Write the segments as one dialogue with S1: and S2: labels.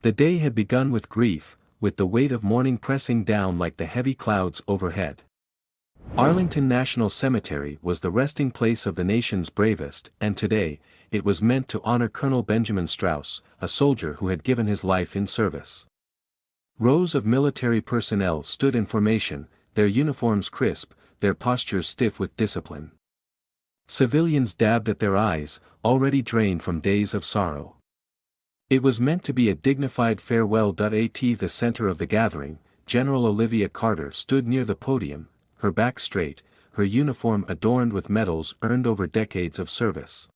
S1: The day had begun with grief, with the weight of mourning pressing down like the heavy clouds overhead. Arlington National Cemetery was the resting place of the nation's bravest, and today, it was meant to honor Colonel Benjamin Strauss, a soldier who had given his life in service. Rows of military personnel stood in formation, their uniforms crisp, their postures stiff with discipline. Civilians dabbed at their eyes, already drained from days of sorrow. It was meant to be a dignified farewell. At the center of the gathering, General Olivia Carter stood near the podium, her back straight, her uniform adorned with medals earned over decades of service.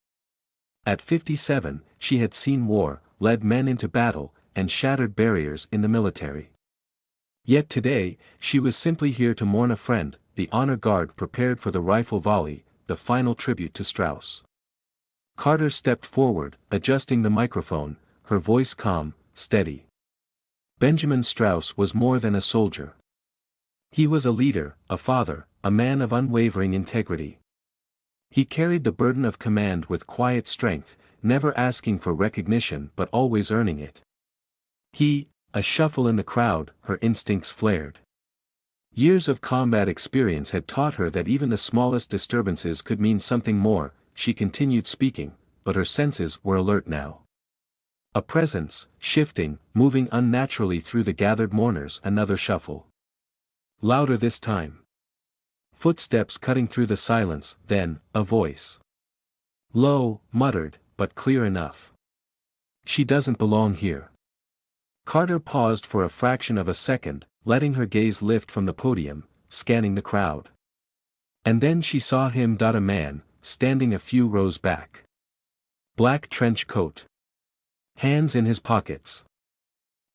S1: At 57, she had seen war, led men into battle, and shattered barriers in the military. Yet today, she was simply here to mourn a friend, the honor guard prepared for the rifle volley, the final tribute to Strauss. Carter stepped forward, adjusting the microphone, her voice calm, steady. Benjamin Strauss was more than a soldier. He was a leader, a father, a man of unwavering integrity. He carried the burden of command with quiet strength, never asking for recognition but always earning it. A shuffle in the crowd, her instincts flared. Years of combat experience had taught her that even the smallest disturbances could mean something more. She continued speaking, but her senses were alert now. A presence, shifting, moving unnaturally through the gathered mourners. Another shuffle. Louder this time. Footsteps cutting through the silence, then, a voice. Low, muttered, but clear enough. She doesn't belong here. Carter paused for a fraction of a second, letting her gaze lift from the podium, scanning the crowd. And then she saw him. A man, standing a few rows back. Black trench coat. Hands in his pockets.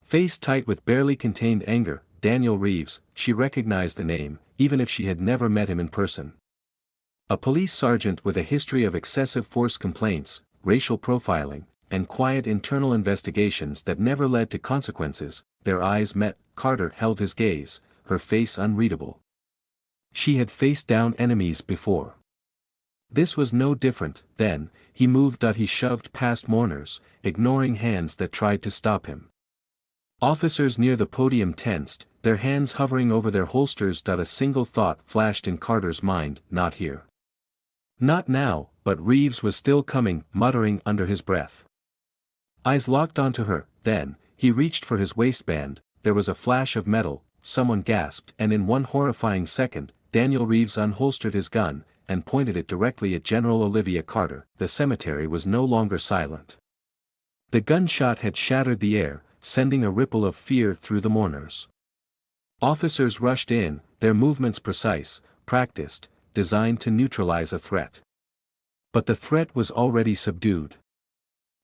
S1: Face tight with barely contained anger. Daniel Reeves. She recognized the name, even if she had never met him in person. A police sergeant with a history of excessive force complaints, racial profiling, and quiet internal investigations that never led to consequences. Their eyes met. Carter held his gaze, her face unreadable. She had faced down enemies before. This was no different. Then, he moved. He shoved past mourners, ignoring hands that tried to stop him. Officers near the podium tensed, their hands hovering over their holsters. A single thought flashed in Carter's mind: not here. Not now. But Reeves was still coming, muttering under his breath. Eyes locked onto her. Then, he reached for his waistband. There was a flash of metal, someone gasped, and in one horrifying second, Daniel Reeves unholstered his gun, and pointed it directly at General Olivia Carter. The cemetery was no longer silent. The gunshot had shattered the air, sending a ripple of fear through the mourners. Officers rushed in, their movements precise, practiced, designed to neutralize a threat. But the threat was already subdued.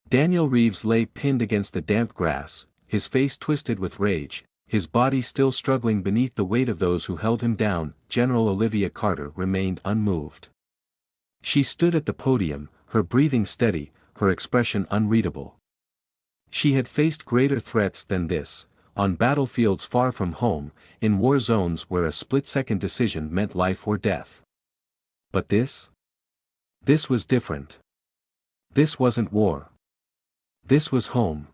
S1: Daniel Reeves lay pinned against the damp grass, his face twisted with rage, his body still struggling beneath the weight of those who held him down. General Olivia Carter remained unmoved. She stood at the podium, her breathing steady, her expression unreadable. She had faced greater threats than this, on battlefields far from home, in war zones where a split-second decision meant life or death. But this? This was different. This wasn't war. This was home.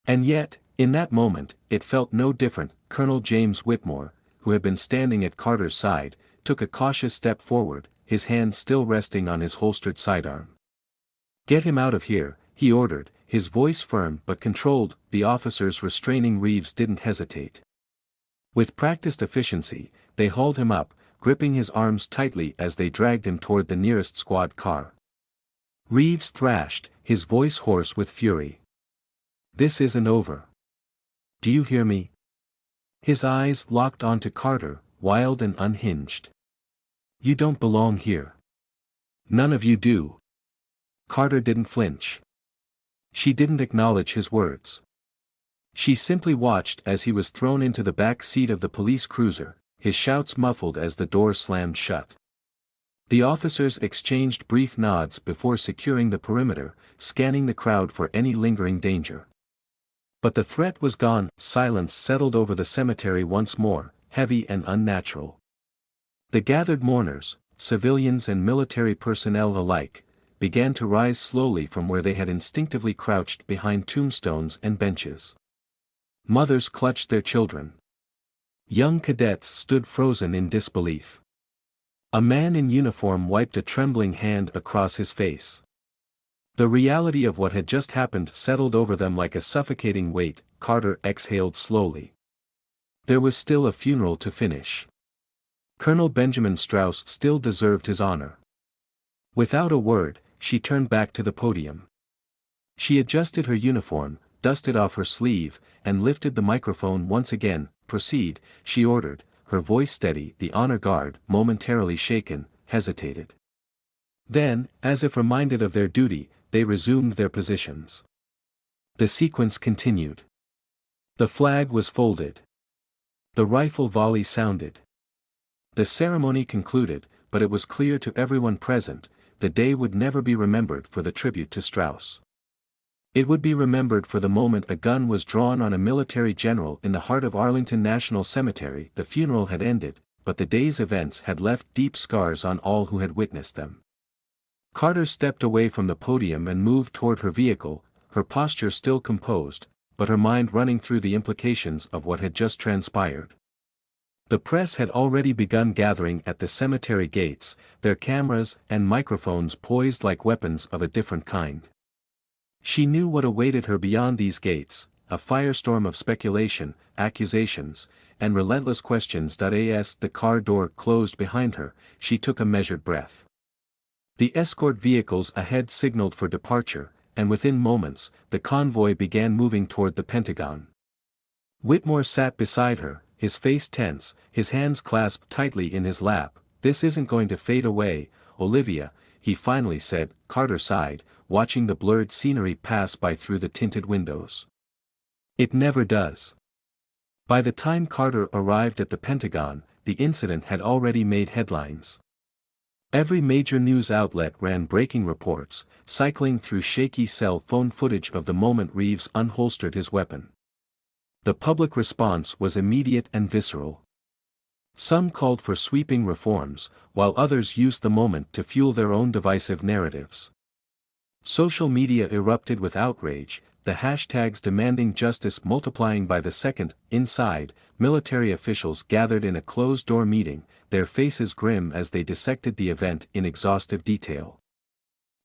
S1: And yet, in that moment, it felt no different. Colonel James Whitmore, who had been standing at Carter's side, took a cautious step forward, his hand still resting on his holstered sidearm. "Get him out of here," he ordered, his voice firm but controlled. The officers restraining Reeves didn't hesitate. With practiced efficiency, they hauled him up, gripping his arms tightly as they dragged him toward the nearest squad car. Reeves thrashed, his voice hoarse with fury. "This isn't over. Do you hear me?" His eyes locked onto Carter, wild and unhinged. "You don't belong here. None of you do." Carter didn't flinch. She didn't acknowledge his words. She simply watched as he was thrown into the back seat of the police cruiser, his shouts muffled as the door slammed shut. The officers exchanged brief nods before securing the perimeter, scanning the crowd for any lingering danger. But the threat was gone. Silence settled over the cemetery once more, heavy and unnatural. The gathered mourners, civilians and military personnel alike, began to rise slowly from where they had instinctively crouched behind tombstones and benches. Mothers clutched their children. Young cadets stood frozen in disbelief. A man in uniform wiped a trembling hand across his face. The reality of what had just happened settled over them like a suffocating weight. Carter exhaled slowly. There was still a funeral to finish. Colonel Benjamin Strauss still deserved his honor. Without a word, she turned back to the podium. She adjusted her uniform, dusted off her sleeve, and lifted the microphone once again. "Proceed," she ordered, her voice steady. The honor guard, momentarily shaken, hesitated. Then, as if reminded of their duty, they resumed their positions. The sequence continued. The flag was folded. The rifle volley sounded. The ceremony concluded, but it was clear to everyone present, the day would never be remembered for the tribute to Strauss. It would be remembered for the moment a gun was drawn on a military general in the heart of Arlington National Cemetery. The funeral had ended, but the day's events had left deep scars on all who had witnessed them. Carter stepped away from the podium and moved toward her vehicle, her posture still composed, but her mind running through the implications of what had just transpired. The press had already begun gathering at the cemetery gates, their cameras and microphones poised like weapons of a different kind. She knew what awaited her beyond these gates, a firestorm of speculation, accusations, and relentless questions. As the car door closed behind her, she took a measured breath. The escort vehicles ahead signaled for departure, and within moments, the convoy began moving toward the Pentagon. Whitmore sat beside her, his face tense, his hands clasped tightly in his lap. "This isn't going to fade away, Olivia," he finally said. Carter sighed, watching the blurred scenery pass by through the tinted windows. "It never does." By the time Carter arrived at the Pentagon, the incident had already made headlines. Every major news outlet ran breaking reports, cycling through shaky cell phone footage of the moment Reeves unholstered his weapon. The public response was immediate and visceral. Some called for sweeping reforms, while others used the moment to fuel their own divisive narratives. Social media erupted with outrage, the hashtags demanding justice multiplying by the second. Inside, military officials gathered in a closed-door meeting, their faces grim as they dissected the event in exhaustive detail.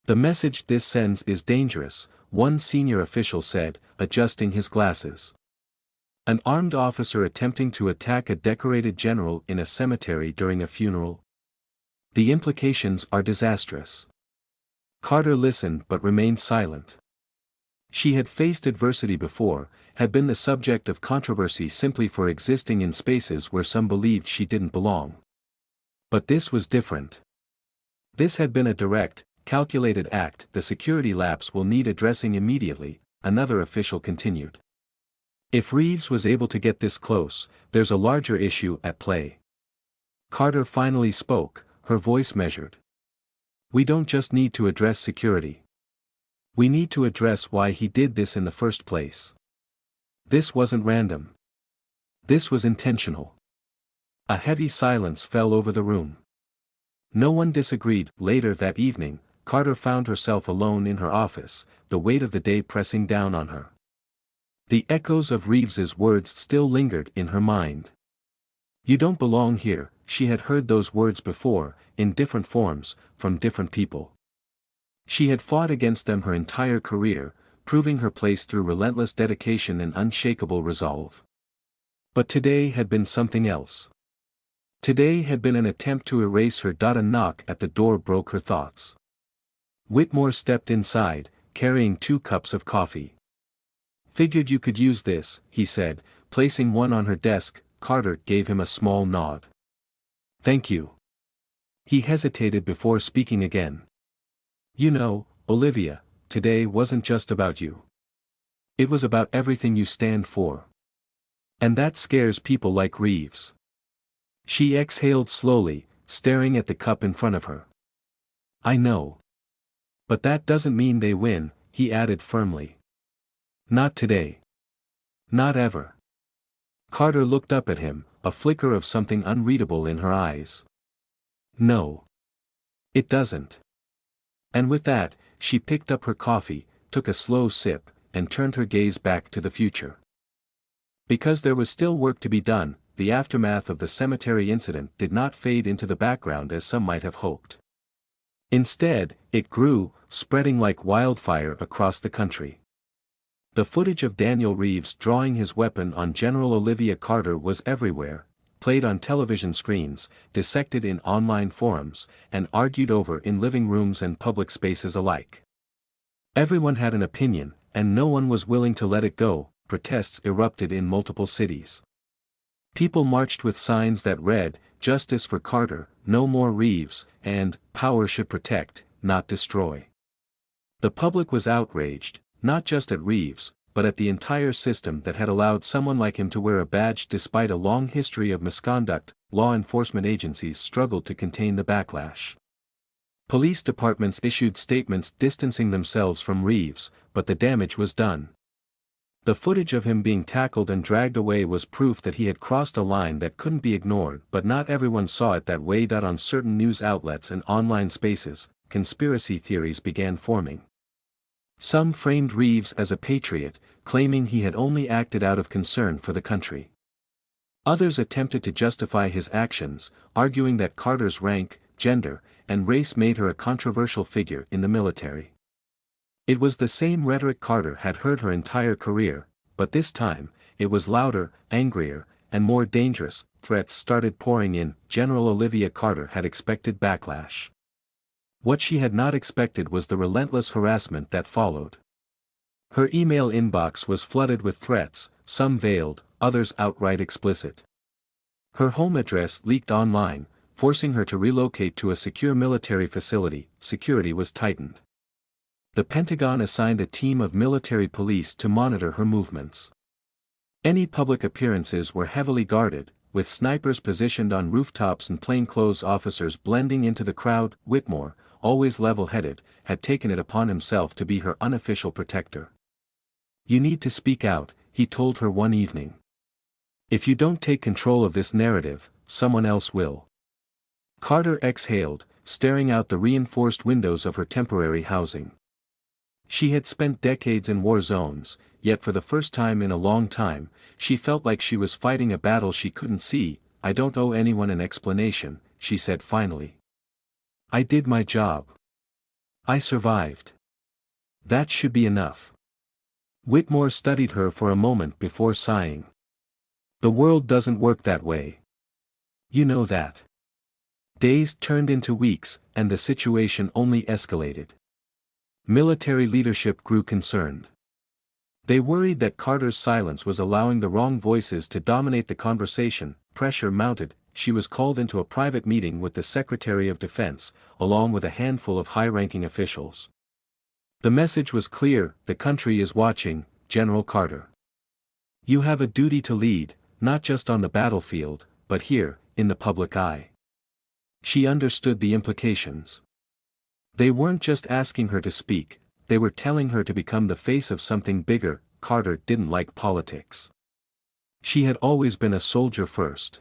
S1: "The message this sends is dangerous," one senior official said, adjusting his glasses. An armed officer attempting to attack a decorated general in a cemetery during a funeral? The implications are disastrous. Carter listened but remained silent. She had faced adversity before, had been the subject of controversy simply for existing in spaces where some believed she didn't belong. But this was different. This had been a direct, calculated act. "The security lapse will need addressing immediately," another official continued. "If Reeves was able to get this close, there's a larger issue at play." Carter finally spoke, her voice measured. "We don't just need to address security. We need to address why he did this in the first place. This wasn't random. This was intentional." A heavy silence fell over the room. No one disagreed. Later that evening, Carter found herself alone in her office, the weight of the day pressing down on her. The echoes of Reeves's words still lingered in her mind. "You don't belong here." She had heard those words before, in different forms, from different people. She had fought against them her entire career, proving her place through relentless dedication and unshakable resolve. But today had been something else. Today had been an attempt to erase her. A knock at the door broke her thoughts. Whitmore stepped inside, carrying 2 cups of coffee. "Figured you could use this," he said, placing one on her desk. Carter gave him a small nod. "Thank you." He hesitated before speaking again. "You know, Olivia, today wasn't just about you. It was about everything you stand for. And that scares people like Reeves." She exhaled slowly, staring at the cup in front of her. "I know. But that doesn't mean they win," he added firmly. "Not today. Not ever." Carter looked up at him, a flicker of something unreadable in her eyes. "No. It doesn't." And with that, she picked up her coffee, took a slow sip, and turned her gaze back to the future. Because there was still work to be done, the aftermath of the cemetery incident did not fade into the background as some might have hoped. Instead, it grew, spreading like wildfire across the country. The footage of Daniel Reeves drawing his weapon on General Olivia Carter was everywhere, played on television screens, dissected in online forums, and argued over in living rooms and public spaces alike. Everyone had an opinion, and no one was willing to let it go. Protests erupted in multiple cities. People marched with signs that read, "Justice for Carter, no more Reeves," and "Power should protect, not destroy." The public was outraged, not just at Reeves, but at the entire system that had allowed someone like him to wear a badge despite a long history of misconduct. Law enforcement agencies struggled to contain the backlash. Police departments issued statements distancing themselves from Reeves, but the damage was done. The footage of him being tackled and dragged away was proof that he had crossed a line that couldn't be ignored, but not everyone saw it that way. On certain news outlets and online spaces, conspiracy theories began forming. Some framed Reeves as a patriot, claiming he had only acted out of concern for the country. Others attempted to justify his actions, arguing that Carter's rank, gender, and race made her a controversial figure in the military. It was the same rhetoric Carter had heard her entire career, but this time, it was louder, angrier, and more dangerous. Threats started pouring in. General Olivia Carter had expected backlash. What she had not expected was the relentless harassment that followed. Her email inbox was flooded with threats, some veiled, others outright explicit. Her home address leaked online, forcing her to relocate to a secure military facility. Security was tightened. The Pentagon assigned a team of military police to monitor her movements. Any public appearances were heavily guarded, with snipers positioned on rooftops and plainclothes officers blending into the crowd. Whitmore, always level-headed, had taken it upon himself to be her unofficial protector. "You need to speak out," he told her one evening. "If you don't take control of this narrative, someone else will." Carter exhaled, staring out the reinforced windows of her temporary housing. She had spent decades in war zones, yet for the first time in a long time, she felt like she was fighting a battle she couldn't see. "I don't owe anyone an explanation," she said finally. "I did my job. I survived. That should be enough." Whitmore studied her for a moment before sighing. "The world doesn't work that way. You know that." Days turned into weeks, and the situation only escalated. Military leadership grew concerned. They worried that Carter's silence was allowing the wrong voices to dominate the conversation. Pressure mounted. She was called into a private meeting with the Secretary of Defense, along with a handful of high-ranking officials. The message was clear: the country is watching, General Carter. You have a duty to lead, not just on the battlefield, but here, in the public eye. She understood the implications. They weren't just asking her to speak, they were telling her to become the face of something bigger. Carter didn't like politics. She had always been a soldier first.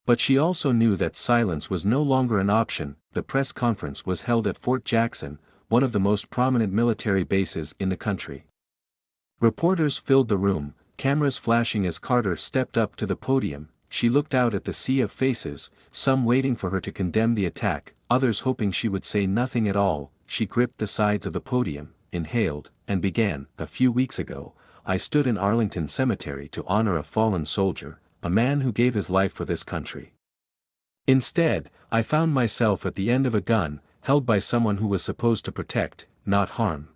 S1: But she also knew that silence was no longer an option. The press conference was held at Fort Jackson, one of the most prominent military bases in the country. Reporters filled the room, cameras flashing as Carter stepped up to the podium. She looked out at the sea of faces, some waiting for her to condemn the attack, others hoping she would say nothing at all. She gripped the sides of the podium, inhaled, and began. "A few weeks ago, I stood in Arlington Cemetery to honor a fallen soldier, a man who gave his life for this country. Instead, I found myself at the end of a gun, held by someone who was supposed to protect, not harm."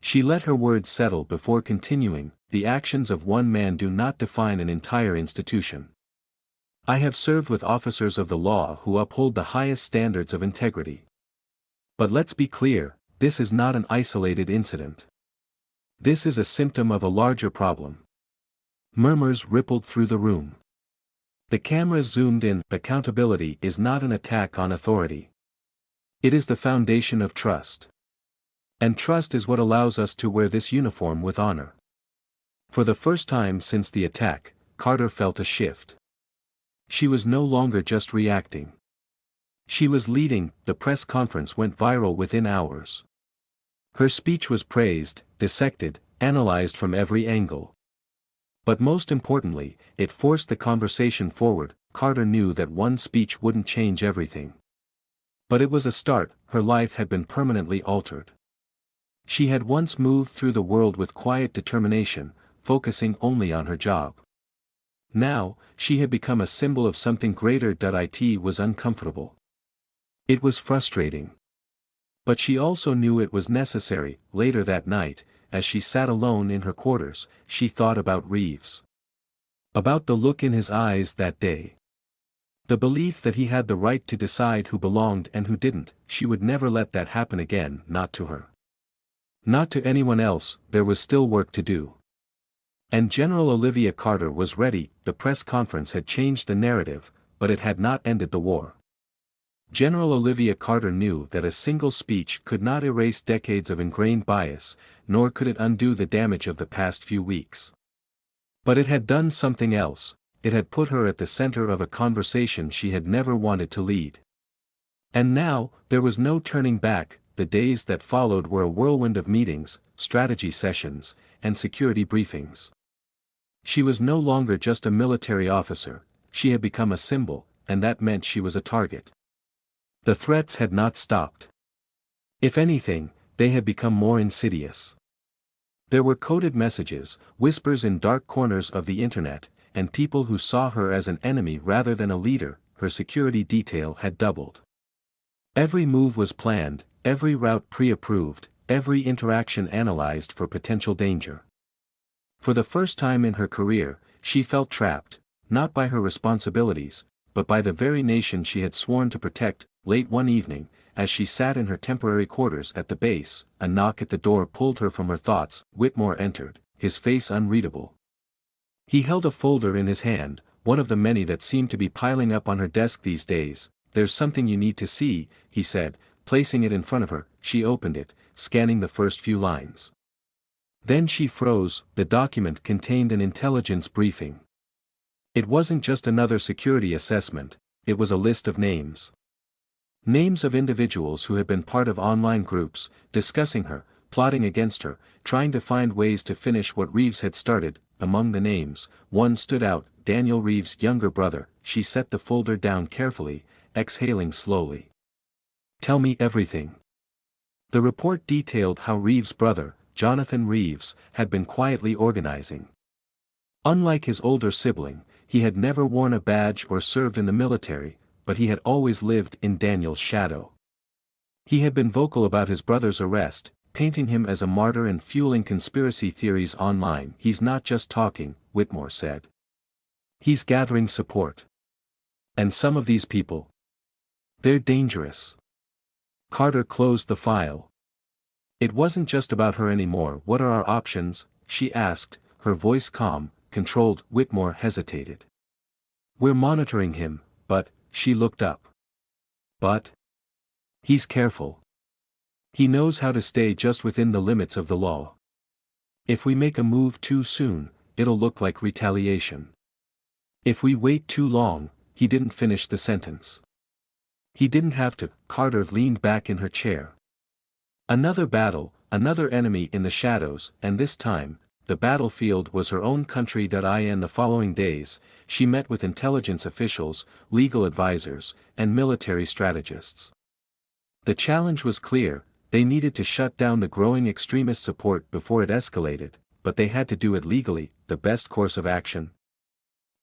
S1: She let her words settle before continuing. "The actions of one man do not define an entire institution. I have served with officers of the law who uphold the highest standards of integrity. But let's be clear, this is not an isolated incident. This is a symptom of a larger problem." Murmurs rippled through the room. The cameras zoomed in. Accountability is not an attack on authority. It is the foundation of trust. And trust is what allows us to wear this uniform with honor. For the first time since the attack, Carter felt a shift. She was no longer just reacting. She was leading. The press conference went viral within hours. Her speech was praised, dissected, analyzed from every angle. But most importantly, it forced the conversation forward. Carter knew that one speech wouldn't change everything. But it was a start. Her life had been permanently altered. She had once moved through the world with quiet determination, focusing only on her job. Now, she had become a symbol of something greater. It was uncomfortable. It was frustrating. But she also knew it was necessary. Later that night, as she sat alone in her quarters, she thought about Reeves. About the look in his eyes that day. The belief that he had the right to decide who belonged and who didn't. She would never let that happen again, not to her. Not to anyone else. There was still work to do. And General Olivia Carter was ready. The press conference had changed the narrative, but it had not ended the war. General Olivia Carter knew that a single speech could not erase decades of ingrained bias, nor could it undo the damage of the past few weeks. But it had done something else. It had put her at the center of a conversation she had never wanted to lead. And now, there was no turning back. The days that followed were a whirlwind of meetings, strategy sessions, and security briefings. She was no longer just a military officer, she had become a symbol, and that meant she was a target. The threats had not stopped. If anything, they had become more insidious. There were coded messages, whispers in dark corners of the internet, and people who saw her as an enemy rather than a leader. Her security detail had doubled. Every move was planned, every route pre-approved, every interaction analyzed for potential danger. For the first time in her career, she felt trapped, not by her responsibilities, but by the very nation she had sworn to protect. Late one evening, as she sat in her temporary quarters at the base, a knock at the door pulled her from her thoughts. Whitmore entered, his face unreadable. He held a folder in his hand, one of the many that seemed to be piling up on her desk these days. "There's something you need to see," he said, placing it in front of her. She opened it, scanning the first few lines. Then she froze. The document contained an intelligence briefing. It wasn't just another security assessment, it was a list of names. Names of individuals who had been part of online groups, discussing her, plotting against her, trying to find ways to finish what Reeves had started. Among the names, one stood out, Daniel Reeves' younger brother. She set the folder down carefully, exhaling slowly. "Tell me everything." The report detailed how Reeves' brother, Jonathan Reeves, had been quietly organizing. Unlike his older sibling, he had never worn a badge or served in the military, but he had always lived in Daniel's shadow. He had been vocal about his brother's arrest, painting him as a martyr and fueling conspiracy theories online. "He's not just talking," Whitmore said. "He's gathering support. And some of these people, they're dangerous." Carter closed the file. It wasn't just about her anymore. "What are our options?" she asked, her voice calm, controlled. Whitmore hesitated. "We're monitoring him, but," she looked up. "But? He's careful. He knows how to stay just within the limits of the law. If we make a move too soon, it'll look like retaliation. If we wait too long," he didn't finish the sentence. "He didn't have to." Carter leaned back in her chair. Another battle, another enemy in the shadows, and this time, the battlefield was her own country. In the following days, she met with intelligence officials, legal advisors, and military strategists. The challenge was clear: they needed to shut down the growing extremist support before it escalated, but they had to do it legally. The best course of action?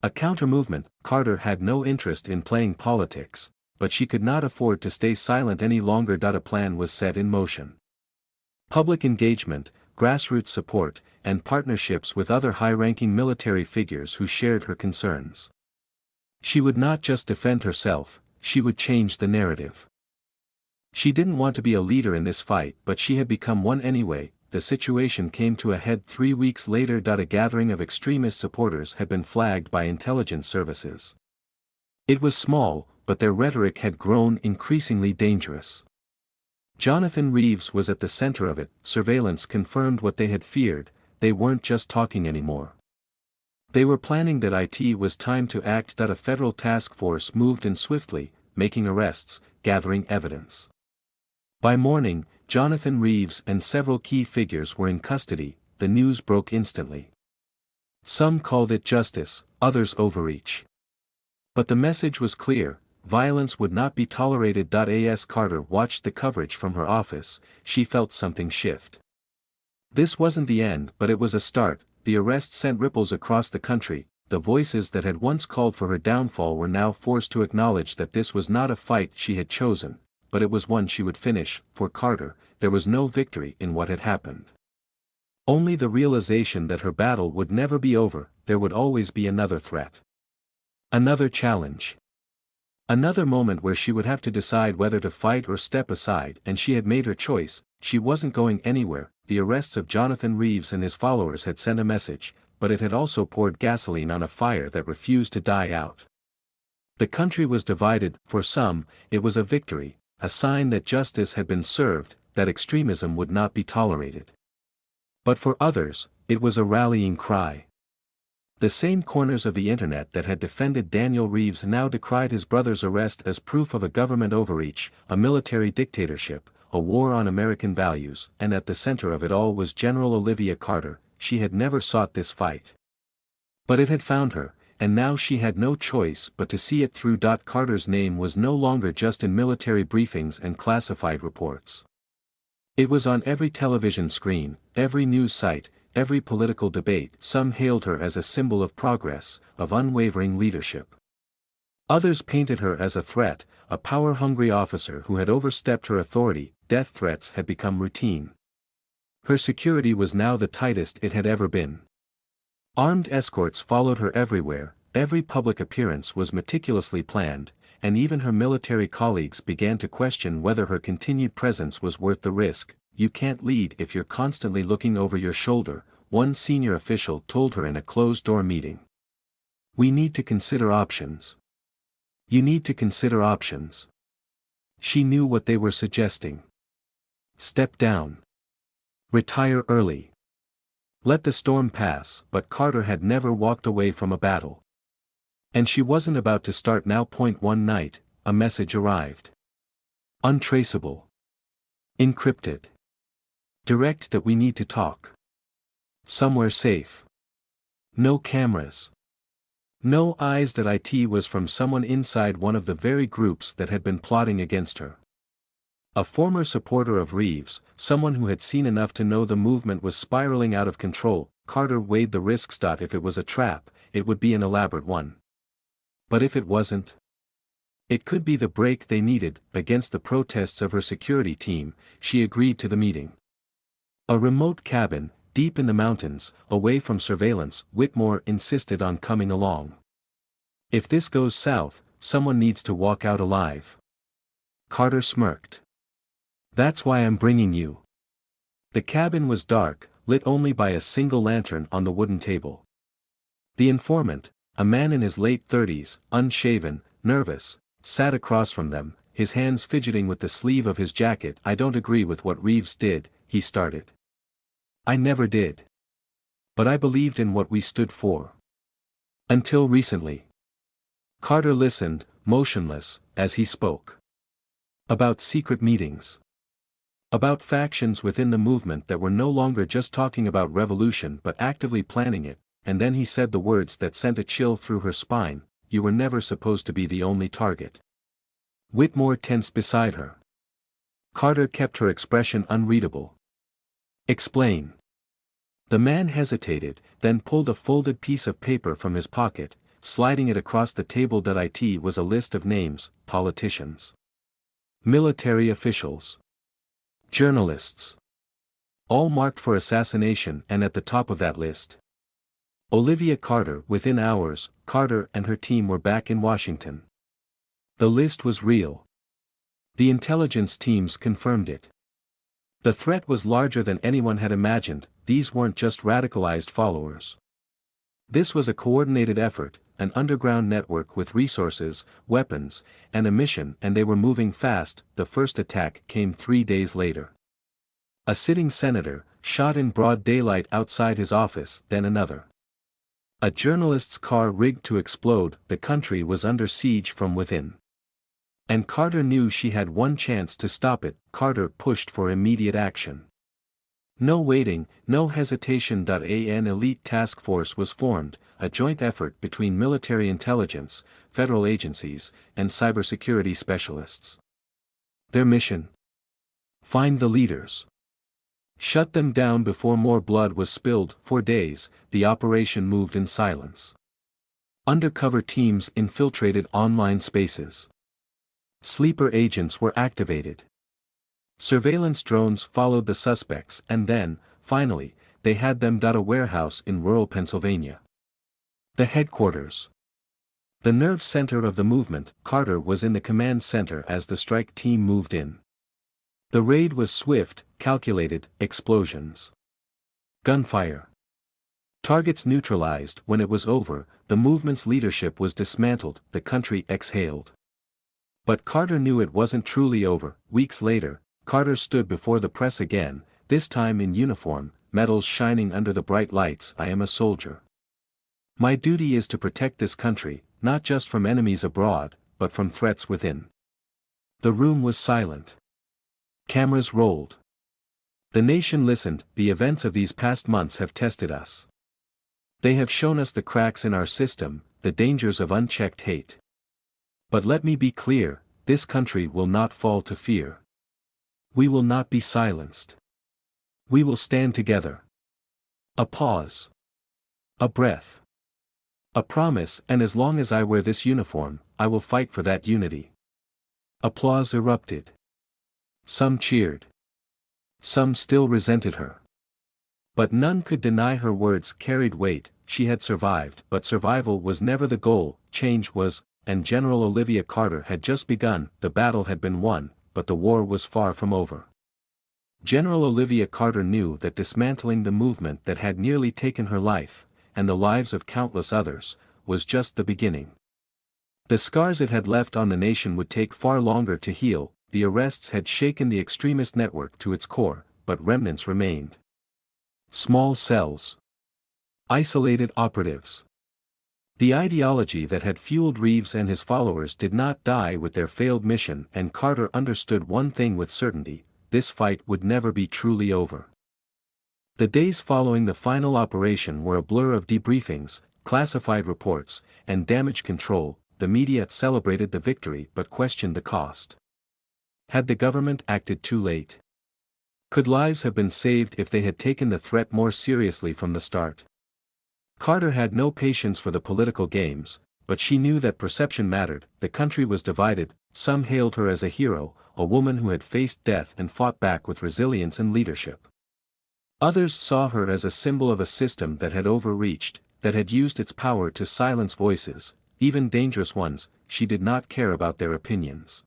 S1: A counter-movement. Carter had no interest in playing politics, but she could not afford to stay silent any longer. A plan was set in motion. Public engagement, grassroots support, and partnerships with other high-ranking military figures who shared her concerns. She would not just defend herself, she would change the narrative. She didn't want to be a leader in this fight, but she had become one anyway. The situation came to a head 3 weeks later. A gathering of extremist supporters had been flagged by intelligence services. It was small, but their rhetoric had grown increasingly dangerous. Jonathan Reeves was at the center of it. Surveillance confirmed what they had feared: they weren't just talking anymore. They were planning that it was time to act. A federal task force moved in swiftly, making arrests, gathering evidence. By morning, Jonathan Reeves and several key figures were in custody. The news broke instantly. Some called it justice, others overreach. But the message was clear: violence would not be tolerated. As Carter watched the coverage from her office, she felt something shift. This wasn't the end, but it was a start. The arrest sent ripples across the country. The voices that had once called for her downfall were now forced to acknowledge that this was not a fight she had chosen, but it was one she would finish. For Carter, there was no victory in what had happened. Only the realization that her battle would never be over. There would always be another threat. Another challenge. Another moment where she would have to decide whether to fight or step aside, and she had made her choice. She wasn't going anywhere. The arrests of Jonathan Reeves and his followers had sent a message, but it had also poured gasoline on a fire that refused to die out. The country was divided. For some, it was a victory, a sign that justice had been served, that extremism would not be tolerated. But for others, it was a rallying cry. The same corners of the internet that had defended Daniel Reeves now decried his brother's arrest as proof of a government overreach, a military dictatorship, a war on American values, and at the center of it all was General Olivia Carter. She had never sought this fight. But it had found her, and now she had no choice but to see it through. Carter's name was no longer just in military briefings and classified reports. It was on every television screen, every news site, every political debate. Some hailed her as a symbol of progress, of unwavering leadership. Others painted her as a threat, a power-hungry officer who had overstepped her authority. Death threats had become routine. Her security was now the tightest it had ever been. Armed escorts followed her everywhere, every public appearance was meticulously planned, and even her military colleagues began to question whether her continued presence was worth the risk. "You can't lead if you're constantly looking over your shoulder," one senior official told her in a closed-door meeting. "We need to consider options." You need to consider options. She knew what they were suggesting. Step down. Retire early. Let the storm pass. But Carter had never walked away from a battle. And she wasn't about to start now. One night, a message arrived. Untraceable. Encrypted. Direct that we need to talk. Somewhere safe. No cameras. No eyes. That it was from someone inside one of the very groups that had been plotting against her. A former supporter of Reeves, someone who had seen enough to know the movement was spiraling out of control. Carter weighed the risks. If it was a trap, it would be an elaborate one. But if it wasn't? It could be the break they needed. Against the protests of her security team, she agreed to the meeting. A remote cabin, deep in the mountains, away from surveillance. Whitmore insisted on coming along. If this goes south, someone needs to walk out alive. Carter smirked. That's why I'm bringing you. The cabin was dark, lit only by a single lantern on the wooden table. The informant, a man in his late 30s, unshaven, nervous, sat across from them, his hands fidgeting with the sleeve of his jacket. "I don't agree with what Reeves did," he started. "I never did. But I believed in what we stood for. Until recently." Carter listened, motionless, as he spoke. About secret meetings. About factions within the movement that were no longer just talking about revolution but actively planning it. And then he said the words that sent a chill through her spine: "You were never supposed to be the only target." Whitmore tensed beside her. Carter kept her expression unreadable. "Explain." The man hesitated, then pulled a folded piece of paper from his pocket, sliding it across the table. It was a list of names: politicians, military officials, journalists. All marked for assassination, and at the top of that list, Olivia Carter. Within hours, Carter and her team were back in Washington. The list was real. The intelligence teams confirmed it. The threat was larger than anyone had imagined. These weren't just radicalized followers. This was a coordinated effort, an underground network with resources, weapons, and a mission, and they were moving fast. The first attack came 3 days later. A sitting senator, shot in broad daylight outside his office. Then another. A journalist's car rigged to explode. The country was under siege from within. And Carter knew she had one chance to stop it. Carter pushed for immediate action. No waiting, no hesitation. An elite task force was formed, a joint effort between military intelligence, federal agencies, and cybersecurity specialists. Their mission? Find the leaders. Shut them down before more blood was spilled. For days, the operation moved in silence. Undercover teams infiltrated online spaces. Sleeper agents were activated. Surveillance drones followed the suspects, and then, finally, they had them. A warehouse in rural Pennsylvania. The headquarters. The nerve center of the movement. Carter was in the command center as the strike team moved in. The raid was swift, calculated, explosions. Gunfire. Targets neutralized. When it was over, the movement's leadership was dismantled, the country exhaled. But Carter knew it wasn't truly over. Weeks later, Carter stood before the press again, this time in uniform, medals shining under the bright lights. I am a soldier. My duty is to protect this country, not just from enemies abroad, but from threats within. The room was silent. Cameras rolled. The nation listened. The events of these past months have tested us. They have shown us the cracks in our system, the dangers of unchecked hate. But let me be clear, this country will not fall to fear. We will not be silenced. We will stand together. A pause. A breath. A promise, and as long as I wear this uniform, I will fight for that unity. Applause erupted. Some cheered. Some still resented her. But none could deny her words carried weight. She had survived, but survival was never the goal, change was, and General Olivia Carter had just begun. The battle had been won, but the war was far from over. General Olivia Carter knew that dismantling the movement that had nearly taken her life, and the lives of countless others, was just the beginning. The scars it had left on the nation would take far longer to heal. The arrests had shaken the extremist network to its core, but remnants remained. Small cells. Isolated operatives. The ideology that had fueled Reeves and his followers did not die with their failed mission, and Carter understood one thing with certainty: this fight would never be truly over. The days following the final operation were a blur of debriefings, classified reports, and damage control. The media celebrated the victory but questioned the cost. Had the government acted too late? Could lives have been saved if they had taken the threat more seriously from the start? Carter had no patience for the political games, but she knew that perception mattered. The country was divided. Some hailed her as a hero, a woman who had faced death and fought back with resilience and leadership. Others saw her as a symbol of a system that had overreached, that had used its power to silence voices, even dangerous ones. She did not care about their opinions.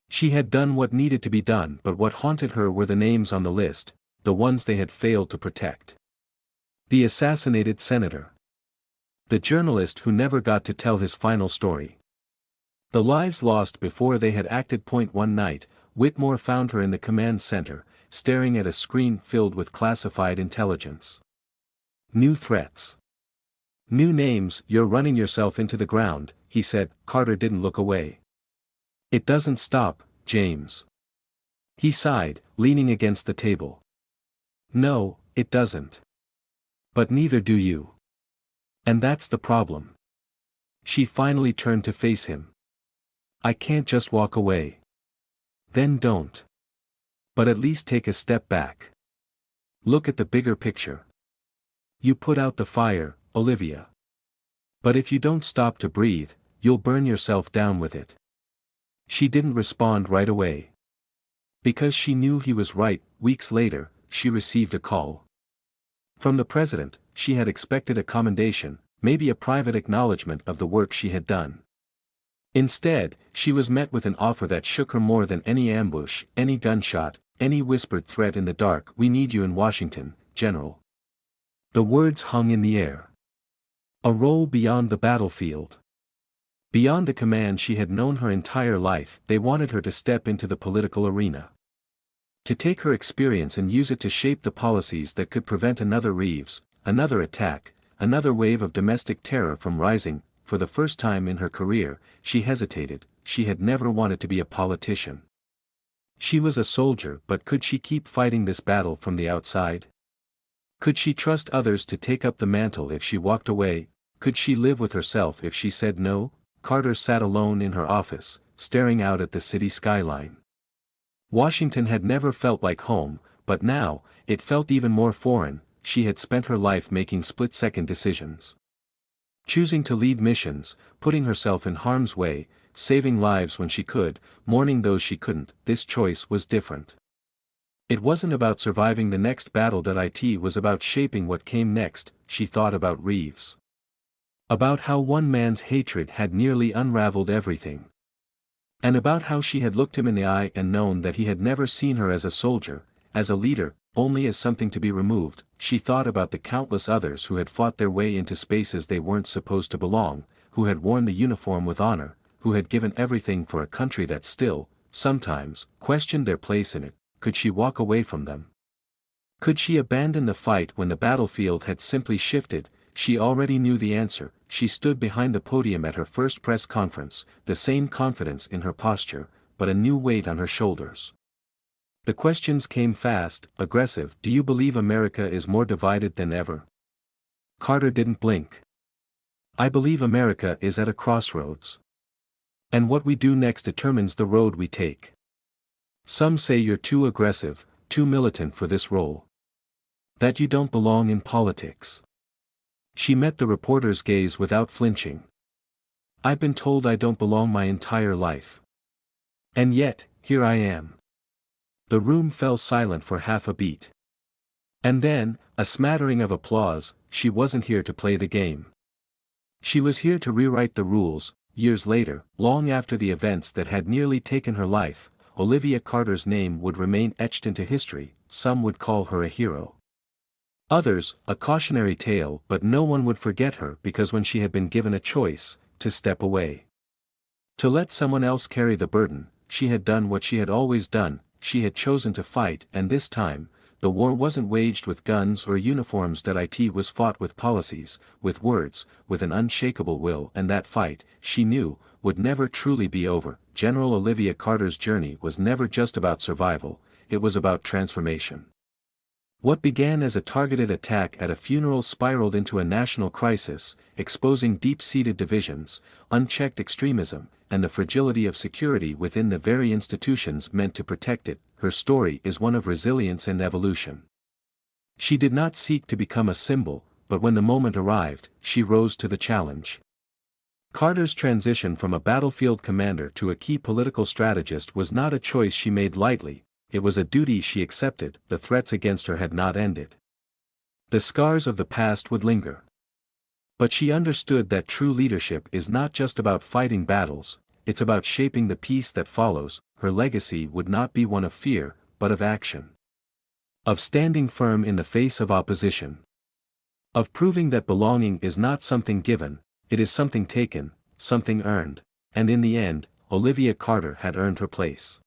S1: She had done what needed to be done, but what haunted her were the names on the list, the ones they had failed to protect. The assassinated senator. The journalist who never got to tell his final story. The lives lost before they had acted. One night, Whitmore found her in the command center, staring at a screen filled with classified intelligence. New threats. New names. You're running yourself into the ground, he said. Carter didn't look away. It doesn't stop, James. He sighed, leaning against the table. No, it doesn't. But neither do you. And that's the problem. She finally turned to face him. I can't just walk away. Then don't. But at least take a step back. Look at the bigger picture. You put out the fire, Olivia. But if you don't stop to breathe, you'll burn yourself down with it. She didn't respond right away. Because she knew he was right. Weeks later, she received a call. From the president. She had expected a commendation, maybe a private acknowledgement of the work she had done. Instead, she was met with an offer that shook her more than any ambush, any gunshot, any whispered threat in the dark. We need you in Washington, General. The words hung in the air. A role beyond the battlefield. Beyond the command she had known her entire life. They wanted her to step into the political arena. To take her experience and use it to shape the policies that could prevent another Reeves, another attack, another wave of domestic terror from rising. For the first time in her career, she hesitated. She had never wanted to be a politician. She was a soldier, but could she keep fighting this battle from the outside? Could she trust others to take up the mantle if she walked away? Could she live with herself if she said no? Carter sat alone in her office, staring out at the city skyline. Washington had never felt like home, but now, it felt even more foreign. She had spent her life making split-second decisions. Choosing to lead missions, putting herself in harm's way, saving lives when she could, mourning those she couldn't. This choice was different. It wasn't about surviving the next battle. It was about shaping what came next. She thought about Reeves. About how one man's hatred had nearly unraveled everything. And about how she had looked him in the eye and known that he had never seen her as a soldier, as a leader, only as something to be removed. She thought about the countless others who had fought their way into spaces they weren't supposed to belong, who had worn the uniform with honor, who had given everything for a country that still, sometimes, questioned their place in it. Could she walk away from them? Could she abandon the fight when the battlefield had simply shifted? She already knew the answer. She stood behind the podium at her first press conference, the same confidence in her posture, but a new weight on her shoulders. The questions came fast, aggressive. Do you believe America is more divided than ever? Carter didn't blink. I believe America is at a crossroads. And what we do next determines the road we take. Some say you're too aggressive, too militant for this role. That you don't belong in politics. She met the reporter's gaze without flinching. I've been told I don't belong my entire life. And yet, here I am. The room fell silent for half a beat. And then, a smattering of applause. She wasn't here to play the game. She was here to rewrite the rules. Years later, long after the events that had nearly taken her life, Olivia Carter's name would remain etched into history. Some would call her a hero. Others, a cautionary tale, but no one would forget her because when she had been given a choice, to step away, to let someone else carry the burden, she had done what she had always done. She had chosen to fight, and this time, the war wasn't waged with guns or uniforms. It was fought with policies, with words, with an unshakable will, and that fight, she knew, would never truly be over. General Olivia Carter's journey was never just about survival, it was about transformation. What began as a targeted attack at a funeral spiraled into a national crisis, exposing deep-seated divisions, unchecked extremism, and the fragility of security within the very institutions meant to protect it. Her story is one of resilience and evolution. She did not seek to become a symbol, but when the moment arrived, she rose to the challenge. Carter's transition from a battlefield commander to a key political strategist was not a choice she made lightly. It was a duty she accepted. The threats against her had not ended. The scars of the past would linger. But she understood that true leadership is not just about fighting battles, it's about shaping the peace that follows. Her legacy would not be one of fear, but of action. Of standing firm in the face of opposition. Of proving that belonging is not something given, it is something taken, something earned, and in the end, Olivia Carter had earned her place.